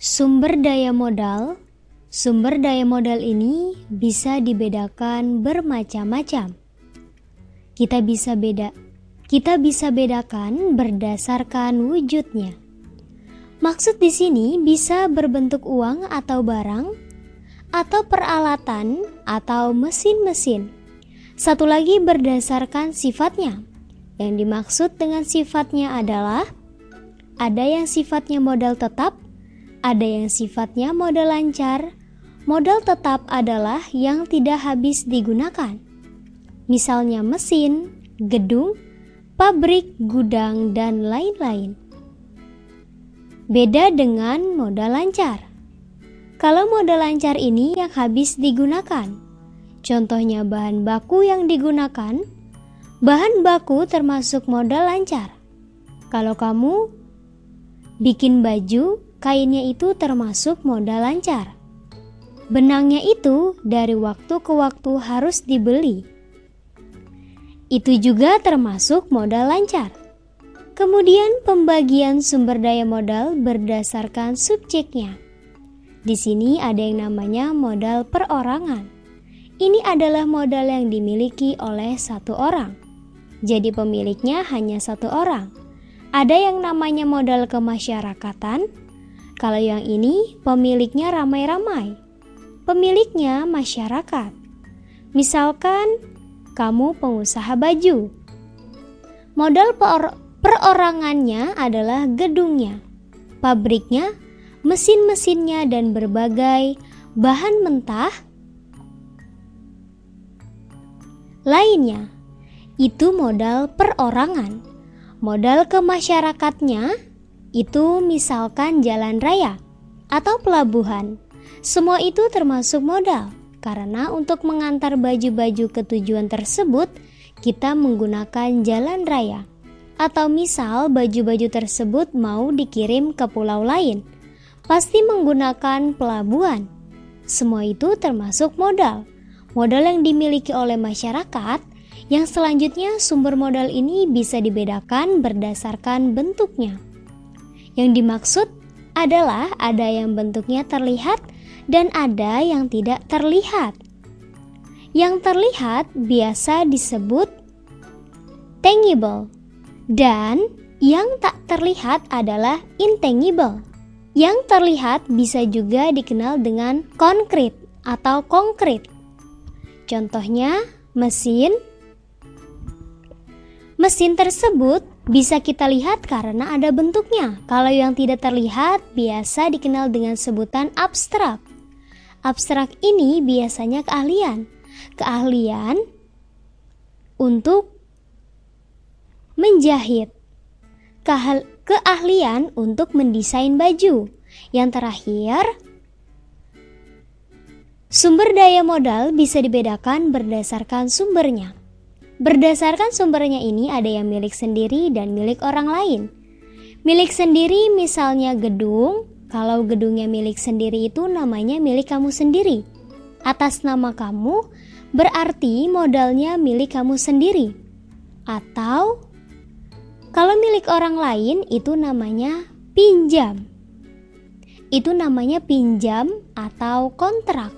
Sumber daya modal. Sumber daya modal ini bisa dibedakan bermacam-macam. Kita bisa bedakan berdasarkan wujudnya. Maksud di sini bisa berbentuk uang atau barang, atau peralatan atau mesin-mesin. Satu lagi berdasarkan sifatnya. Yang dimaksud dengan sifatnya adalah ada yang sifatnya modal tetap, ada yang sifatnya modal lancar. Modal tetap adalah yang tidak habis digunakan. Misalnya mesin, gedung, pabrik, gudang, dan lain-lain. Beda dengan modal lancar. Kalau modal lancar ini yang habis digunakan. Contohnya bahan baku yang digunakan. Bahan baku termasuk modal lancar. Kalau kamu bikin baju, kainnya itu termasuk modal lancar. Benangnya itu dari waktu ke waktu harus dibeli. Itu juga termasuk modal lancar. Kemudian pembagian sumber daya modal berdasarkan subjeknya. Di sini ada yang namanya modal perorangan. Ini adalah modal yang dimiliki oleh satu orang. Jadi pemiliknya hanya satu orang. Ada yang namanya modal kemasyarakatan. Kalau yang ini pemiliknya ramai-ramai. Pemiliknya masyarakat. Misalkan kamu pengusaha baju. Modal perorangannya adalah gedungnya, pabriknya, mesin-mesinnya, dan berbagai bahan mentah lainnya. Itu modal perorangan. Modal kemasyarakatnya itu misalkan jalan raya atau pelabuhan. Semua itu termasuk modal, karena untuk mengantar baju-baju ke tujuan tersebut, kita menggunakan jalan raya. Atau misal baju-baju tersebut mau dikirim ke pulau lain, pasti menggunakan pelabuhan. Semua itu termasuk modal. Modal yang dimiliki oleh masyarakat, yang selanjutnya sumber modal ini bisa dibedakan berdasarkan bentuknya. Yang dimaksud adalah ada yang bentuknya terlihat, dan ada yang tidak terlihat. Yang terlihat biasa disebut tangible, dan yang tak terlihat adalah intangible. Yang terlihat bisa juga dikenal dengan konkret atau konkret. Contohnya mesin. Mesin tersebut bisa kita lihat karena ada bentuknya. Kalau yang tidak terlihat biasa dikenal dengan sebutan abstrak. Abstrak ini biasanya keahlian. Keahlian untuk menjahit. Keahlian untuk mendesain baju. Yang terakhir, sumber daya modal bisa dibedakan berdasarkan sumbernya. Berdasarkan sumbernya ini ada yang milik sendiri dan milik orang lain. Milik sendiri misalnya gedung. Kalau gedungnya milik sendiri itu namanya milik kamu sendiri. Atas nama kamu berarti modalnya milik kamu sendiri. Atau kalau milik orang lain itu namanya pinjam. Itu namanya pinjam atau kontrak.